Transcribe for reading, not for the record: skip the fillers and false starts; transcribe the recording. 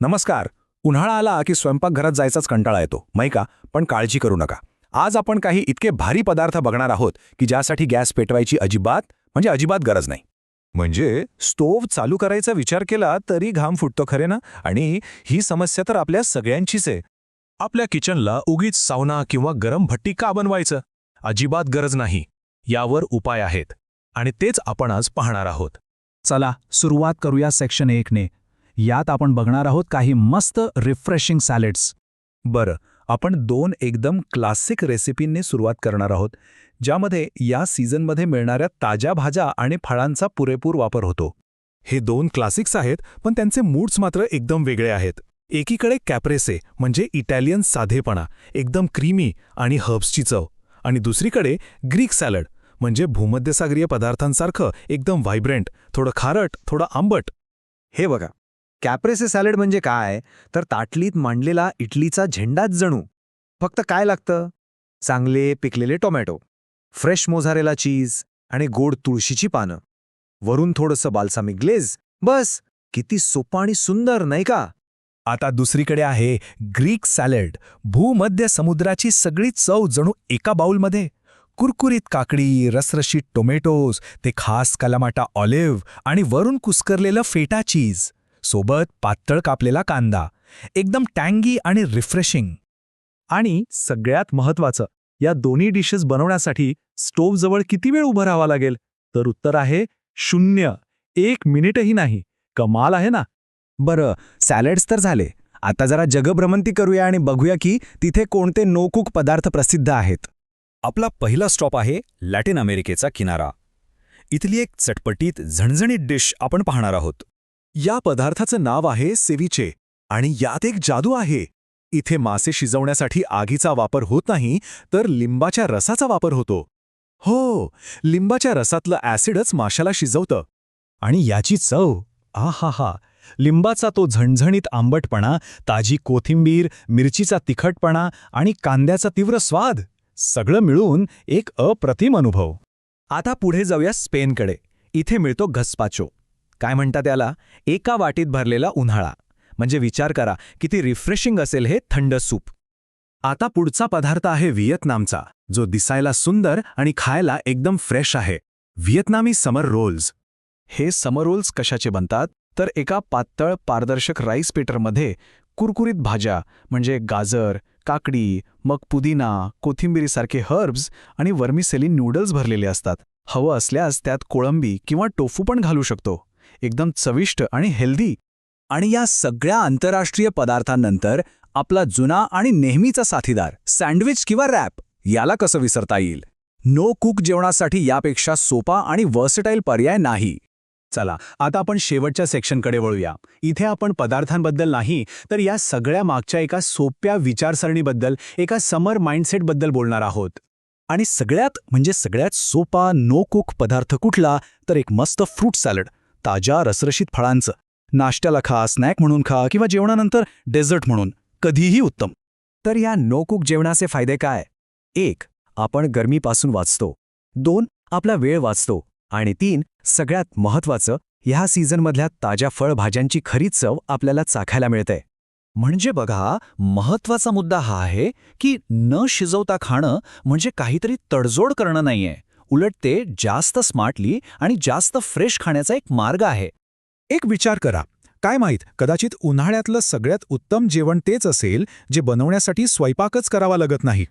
नमस्कार. उन्हाळा आला की स्वयंपाकघरात जायचाच कंटाळा येतो, माही का? पण काळजी करू नका. आज आपण काही इतके भारी पदार्थ बघणार आहोत की ज्यासाठी गॅस पेटवायची अजिबात गरज नाही. म्हणजे स्टोव्ह चालू करायचा विचार केला तरी घाम फुटतो खरे ना. आणि ही समस्या तर आपल्या सगळ्यांचीच आहे. आपल्या किचनला उगीच सावना किंवा गरम भट्टी का बनवायचं? अजिबात गरज नाही. यावर उपाय आहेत आणि तेच आपण आज पाहणार आहोत. चला सुरुवात करूया सेक्शन 1 ने. यात आपण बघणार आहोत काही मस्त रिफ्रेशिंग सॅलड्स. बरं, आपण 2 एकदम क्लासिक रेसिपींनी सुरुवात करणार आहोत, ज्यामध्ये या सीझनमध्ये मिळणाऱ्या ताज्या भाज्या आणि फळांचा पुरेपूर वापर होतो. हे 2 क्लासिक्स आहेत, पण त्यांचे मूड्स मात्र एकदम वेगळे आहेत. एकीकडे कॅप्रेसे म्हणजे इटालियन साधेपणा, एकदम क्रीमी आणि हर्ब्सची चव, आणि दुसरीकडे ग्रीक सॅलड म्हणजे भूमध्यसागरीय पदार्थांसारखं एकदम व्हायब्रंट, थोडं खारट, थोडं आंबट. हे बघा, कॅप्रेसे सॅलड म्हणजे काय तर ताटलीत मांडलेला इटलीचा झेंडाच जणू. फक्त काय लागतं? चांगले पिकलेले टोमॅटो, फ्रेश मोझारेला चीज आणि गोड तुळशीची पानं, वरून थोडंसं बाल्सामिक ग्लेज. बस, किती सोपं आणि सुंदर, नाही का? आता दुसरीकडे आहे ग्रीक सॅलड. भूमध्य समुद्राची सगळी चव जणू एका बाउलमध्ये. कुरकुरीत काकडी, रसरशीत टोमॅटोज, ते खास कालामाटा ऑलिव्ह आणि वरून कुस्करलेलं फेटा चीज, सोबत पातळ कापलेला कांदा. एकदम टँगी आणि रिफ्रेशिंग. आणि सगळ्यात महत्त्वाचं, या दोन्ही डिशेस बनवण्यासाठी स्टोव्हजवळ किती वेळ उभं राहावं लागेल? तर उत्तर आहे 0. 1 मिनिटही नाही. कमाल आहे ना? बरं, सॅलड्स तर झाले. आता जरा जगभ्रमंती करूया आणि बघूया की तिथे कोणते नो कुक पदार्थ प्रसिद्ध आहेत. आपला पहिला स्टॉप आहे लॅटिन अमेरिकेचा किनारा. इथली एक चटपटीत झणझणीत डिश आपण पाहणार आहोत. या पदार्थाचं नाव आहे सेविचे, आणि यात एक जादू आहे. इथे मासे शिजवण्यासाठी आगीचा वापर होत नाही, तर लिंबाच्या रसाचा वापर होतो. हो, लिंबाच्या रसातलं ॲसिडच माशाला शिजवतं. आणि याची चव, आहाहा! लिंबाचा तो झणझणीत आंबटपणा, ताजी कोथिंबीर, मिरचीचा तिखटपणा आणि कांद्याचा तीव्र स्वाद, सगळं मिळून एक अप्रतिम अनुभव. आता पुढे जाऊया स्पेनकडे. इथे मिळतो घस्पाचो. काय म्हणतात त्याला? एका वाटीत भरलेला उन्हाळा. म्हणजे विचार करा किती रिफ्रेशिंग असेल हे थंड सूप. आता पुढचा पदार्थ आहे व्हिएतनामचा, जो दिसायला सुंदर आणि खायला एकदम फ्रेश आहे. व्हिएतनामी समर रोल्स. हे समर रोल्स कशाचे बनतात? तर एका पातळ पारदर्शक राईस पेटरमध्ये कुरकुरीत भाज्या म्हणजे गाजर, काकडी, मग पुदिना, कोथिंबिरीसारखे हर्ब्स आणि वर्मिसेली नूडल्स भरलेले असतात. हवं असल्यास त्यात कोळंबी किंवा टोफू पण घालू शकतो. एकदम चविष्ट आणि हेल्दी. आणि या सगळ्या आंतरराष्ट्रीय पदार्थांनंतर आपला जुना आणि नेहमीचा साथीदार सँडविच किंवा रॅप, याला कसं विसरता येईल? नो कुक जेवणासाठी यापेक्षा सोपा आणि वर्सटाईल पर्याय नाही. चला, आता आपण शेवटच्या सेक्शनकडे वळूया. इथे आपण पदार्थांबद्दल नाही, तर या सगळ्या मागच्या एका सोप्या विचारसरणीबद्दल, एका समर माइंडसेटबद्दल बोलणार आहोत. आणि सगळ्यात सोपा नो कुक पदार्थ कुठला? तर एक मस्त फ्रूट सॅलड, ताज्या रसरशीत फळांचं. नाश्त्याला खा, स्नॅक म्हणून खा किंवा जेवणानंतर डेझर्ट म्हणून, कधीही उत्तम. तर या नो कुक जेवणाचे फायदे काय? 1. आपण गरमीपासून वाचतो. 2. आपला वेळ वाचतो. आणि 3. सगळ्यात महत्त्वाचं, ह्या सीझनमधल्या ताज्या फळभाज्यांची खरी चव आपल्याला चाखायला मिळते. म्हणजे बघा, महत्वाचा मुद्दा हा आहे की न शिजवता खाणं म्हणजे काहीतरी तडजोड करणं नाहीये. उलट ते जास्त स्मार्टली आणि जास्त फ्रेश खाण्याचा एक मार्ग आहे. एक विचार करा, काय माहीत, कदाचित उन्हाळ्यातलं सगळ्यात उत्तम जेवण तेच असेल जे बनवण्यासाठी स्वयंपाकच करावा लागत नाही.